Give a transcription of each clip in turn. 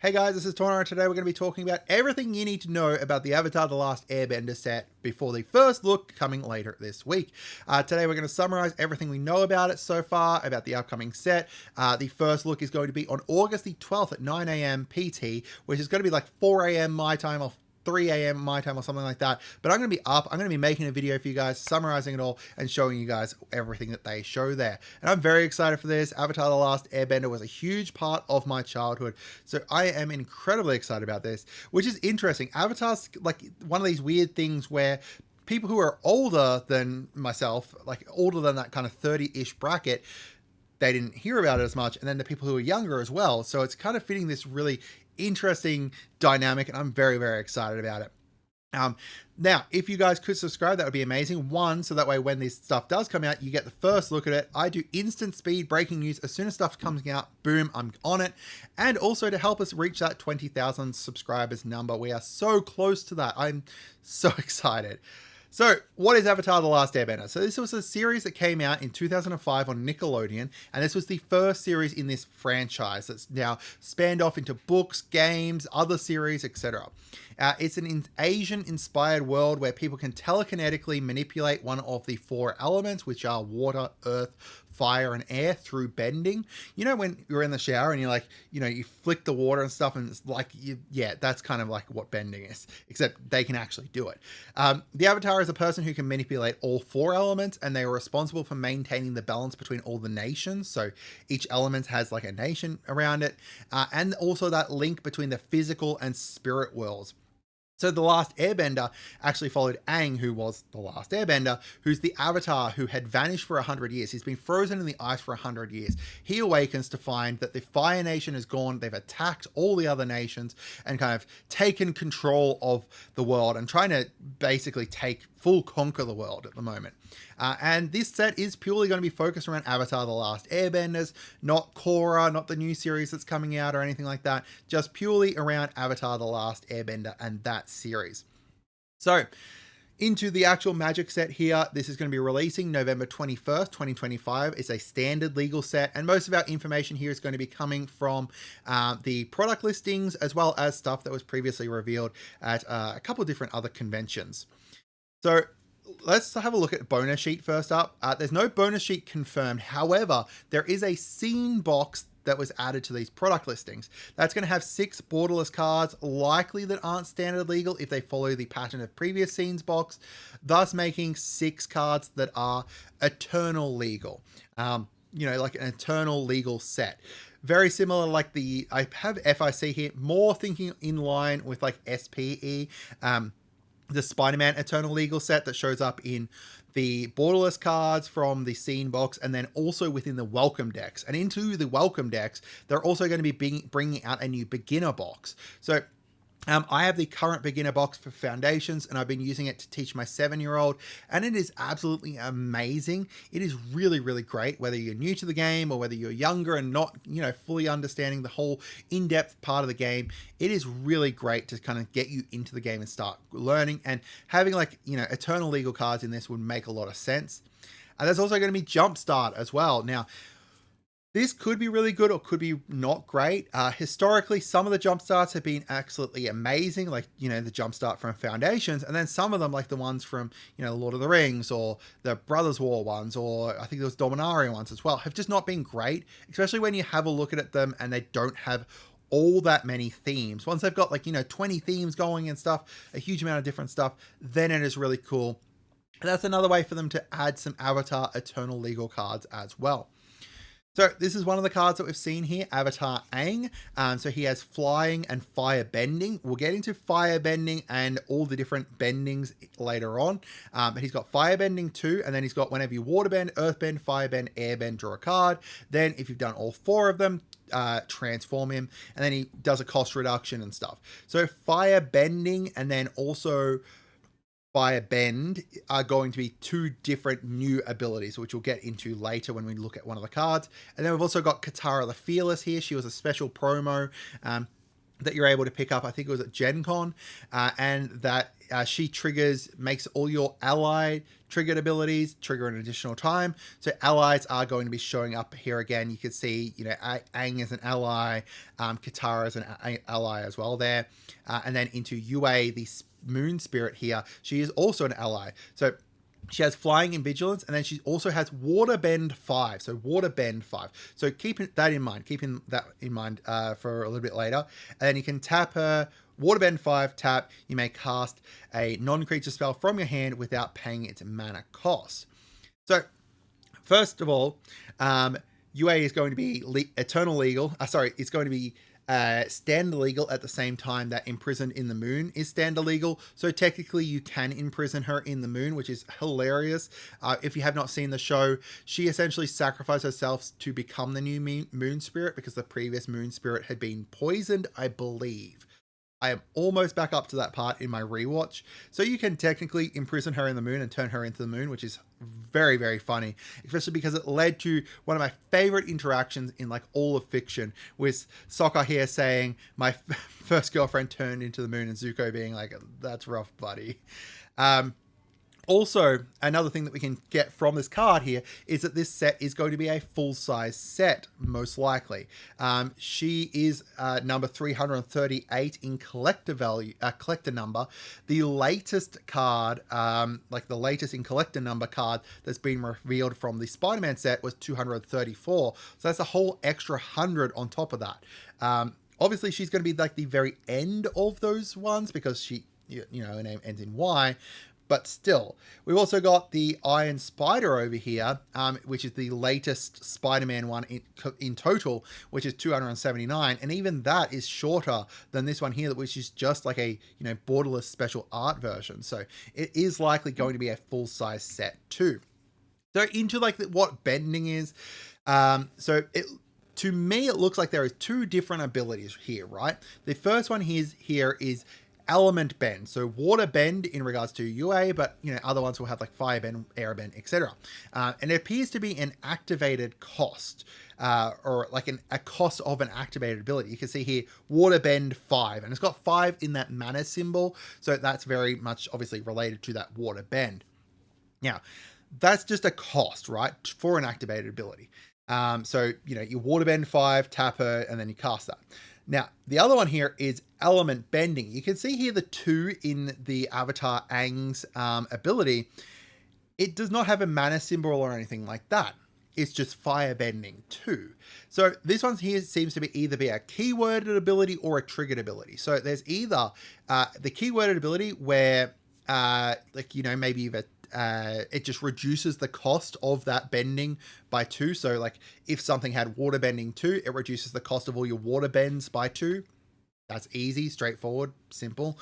Hey guys, this is Tauna, and today we're going to be talking about everything you need to know about the Avatar: The Last Airbender set before the first look coming later this week. Today we're going to summarize everything we know about it so far, about the upcoming set. The first look is going to be on August the 12th at 9 a.m. PT, which is going to be like 4 a.m. my time or 3 a.m. my time or something like that. But I'm going to be up. I'm going to be making a video for you guys, summarizing it all and showing you guys everything that they show there. And I'm very excited for this. Avatar: The Last Airbender was a huge part of my childhood. So I am incredibly excited about this, which is interesting. Avatar's like one of these weird things where people who are older than myself, like older than that kind of 30-ish bracket, they didn't hear about it as much. And then the people who are younger as well. So it's kind of fitting this really interesting dynamic, and I'm very, very excited about it. Now, if you guys could subscribe, that would be amazing. One, so that way when this stuff does come out, you get the first look at it. I do instant speed breaking news. As soon as stuff comes out, boom, I'm on it. And also to help us reach that 20,000 subscribers number. We are so close to that. I'm so excited. So, what is Avatar: The Last Airbender? So this was a series that came out in 2005 on Nickelodeon, and this was the first series in this franchise that's now spanned off into books, games, other series, etc. It's an Asian-inspired world where people can telekinetically manipulate one of the four elements, which are water, earth, fire, and air, through bending. You know, when you're in the shower and you're like, you know, you flick the water and stuff, and it's like, yeah, that's kind of like what bending is, except they can actually do it. The Avatar is a person who can manipulate all four elements, and they are responsible for maintaining the balance between all the nations. So each element has like a nation around it, and also that link between the physical and spirit worlds. So The Last Airbender actually followed Aang, who was the last Airbender, who's the Avatar who had vanished for 100 years. He's been frozen in the ice for 100 years. He awakens to find that the Fire Nation is gone. They've attacked all the other nations and kind of taken control of the world and trying to basically conquer the world at the moment. And this set is purely going to be focused around Avatar: The Last Airbenders, not Korra, not the new series that's coming out or anything like that, just purely around Avatar: The Last Airbender and that series. So, into the actual magic set here, this is going to be releasing November 21st, 2025. It's a standard legal set, and most of our information here is going to be coming from the product listings, as well as stuff that was previously revealed at a couple of different other conventions. So let's have a look at bonus sheet first up. There's no bonus sheet confirmed. However, there is a scene box that was added to these product listings. That's going to have 6 borderless cards, likely that aren't standard legal if they follow the pattern of previous scenes box, thus making 6 cards that are eternal legal. You know, like an eternal legal set. Very similar, like I have FIC here, more thinking in line with like SPE. The Spider-Man Eternal Legal set that shows up in the borderless cards from the scene box, and then also within the welcome decks. And into the welcome decks, they're also going to be bringing out a new beginner box. So I have the current beginner box for Foundations, and I've been using it to teach my 7-year-old, and it is absolutely amazing. It is really, really great, whether you're new to the game or whether you're younger and not, you know, fully understanding the whole in-depth part of the game. It is really great to kind of get you into the game and start learning, and having like, you know, Eternal Legal cards in this would make a lot of sense. And there's also going to be Jumpstart as well. Now, this could be really good or could be not great. Historically, some of the jumpstarts have been absolutely amazing, like, you know, the jumpstart from Foundations, and then some of them, like the ones from, you know, Lord of the Rings or the Brothers War ones, or I think there was Dominaria ones as well, have just not been great, especially when you have a look at them and they don't have all that many themes. Once they've got like, you know, 20 themes going and stuff, a huge amount of different stuff, then it is really cool. And that's another way for them to add some Avatar Eternal Legal cards as well. So this is one of the cards that we've seen here, Avatar Aang. So he has flying and fire bending. We'll get into fire bending and all the different bendings later on. But he's got fire bending too. And then he's got whenever you water bend, earth bend, fire bend, air bend, draw a card. Then if you've done all 4 of them, transform him. And then he does a cost reduction and stuff. So fire bending and then also Fire Bend are going to be 2 different new abilities, which we'll get into later when we look at one of the cards. And then we've also got Katara the Fearless here. She was a special promo. that you're able to pick up, I think it was at Gen Con, and that she makes all your allied triggered abilities trigger an additional time. So allies are going to be showing up here again. You can see, you know, Aang is an ally, Katara is an ally as well there. And then into Yue, the moon spirit here, she is also an ally. So she has flying and vigilance, and then she also has water bend 5. So water bend 5. So keeping that in mind for a little bit later. And then you can tap her water bend 5, tap. You may cast a non-creature spell from your hand without paying its mana cost. So first of all, UA is going to be eternal legal. It's going to be stand illegal at the same time that imprisoned in the moon is stand illegal. So technically you can imprison her in the moon, which is hilarious. If you have not seen the show, she essentially sacrificed herself to become the new moon spirit because the previous moon spirit had been poisoned, I believe. I am almost back up to that part in my rewatch. So you can technically imprison her in the moon and turn her into the moon, which is very, very funny, especially because it led to one of my favorite interactions in like all of fiction, with Sokka here saying, my first girlfriend turned into the moon, and Zuko being like, that's rough, buddy. Also, another thing that we can get from this card here is that this set is going to be a full-size set, most likely. She is number 338 in collector value, collector number. The latest card, like the latest in collector number card that's been revealed from the Spider-Man set was 234. So that's a whole extra 100 on top of that. Obviously, she's going to be like the very end of those ones because she, you know, her name ends in Y. But still, we've also got the Iron Spider over here, which is the latest Spider-Man one in total, which is 279. And even that is shorter than this one here, which is just like a, you know, borderless special art version. So it is likely going to be a full-size set too. So into like what bending is. To me, it looks like there is two different abilities here, right? The first one here is element bend, so water bend in regards to UA, but you know, other ones will have like fire bend, air bend, etc. And it appears to be an activated cost, or like a cost of an activated ability. You can see here water bend 5, and it's got 5 in that mana symbol, so that's very much obviously related to that water bend. Now that's just a cost, right, for an activated ability. So you know, you water bend 5, tap her, and then you cast that. Now, the other one here is element bending. You can see here the 2 in the Avatar Aang's ability. It does not have a mana symbol or anything like that. It's just fire bending 2. So this one here seems to be either be a keyworded ability or a triggered ability. So there's either the keyworded ability where, like, you know, maybe you've it just reduces the cost of that bending by 2. So like if something had water bending 2, it reduces the cost of all your water bends by 2. That's easy, straightforward, simple.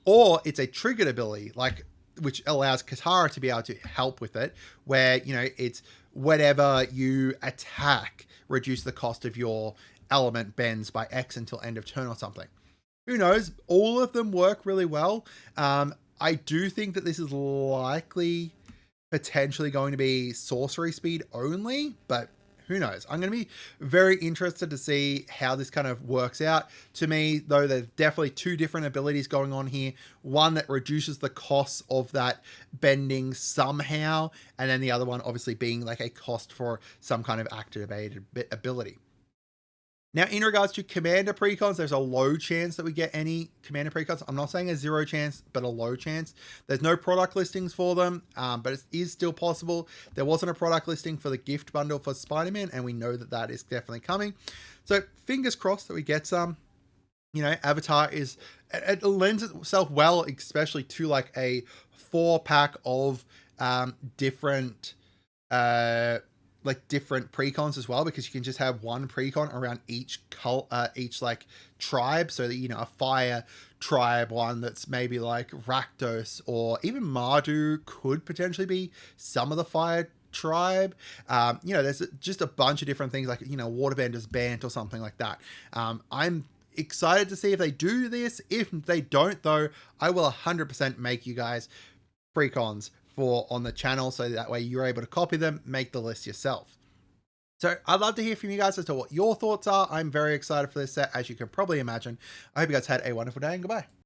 Or it's a triggered ability, like, which allows Katara to be able to help with it, where, you know, it's whenever you attack, reduce the cost of your element bends by X until end of turn or something. Who knows? All of them work really well. I do think that this is likely potentially going to be sorcery speed only, but who knows? I'm going to be very interested to see how this kind of works out. To me, though, there's definitely 2 different abilities going on here. One that reduces the costs of that bending somehow, and then the other one obviously being like a cost for some kind of activated ability. Now, in regards to commander precons, there's a low chance that we get any commander precons. I'm not saying a 0 chance, but a low chance. There's no product listings for them, but it is still possible. There wasn't a product listing for the gift bundle for Spider-Man, and we know that that is definitely coming. So fingers crossed that we get some. You know, Avatar it lends itself well, especially to like a 4-pack of different different precons as well, because you can just have one precon around each like tribe, so that, you know, a fire tribe one that's maybe like Rakdos, or even Mardu could potentially be some of the fire tribe. You know, there's just a bunch of different things, like, you know, Waterbender's Bant or something like that. I'm excited to see if they do this. If they don't, though, I will 100% make you guys precons on the channel, so that way you're able to copy them, make the list yourself. So I'd love to hear from you guys as to what your thoughts are. I'm very excited for this set, as you can probably imagine. I hope you guys had a wonderful day, and goodbye.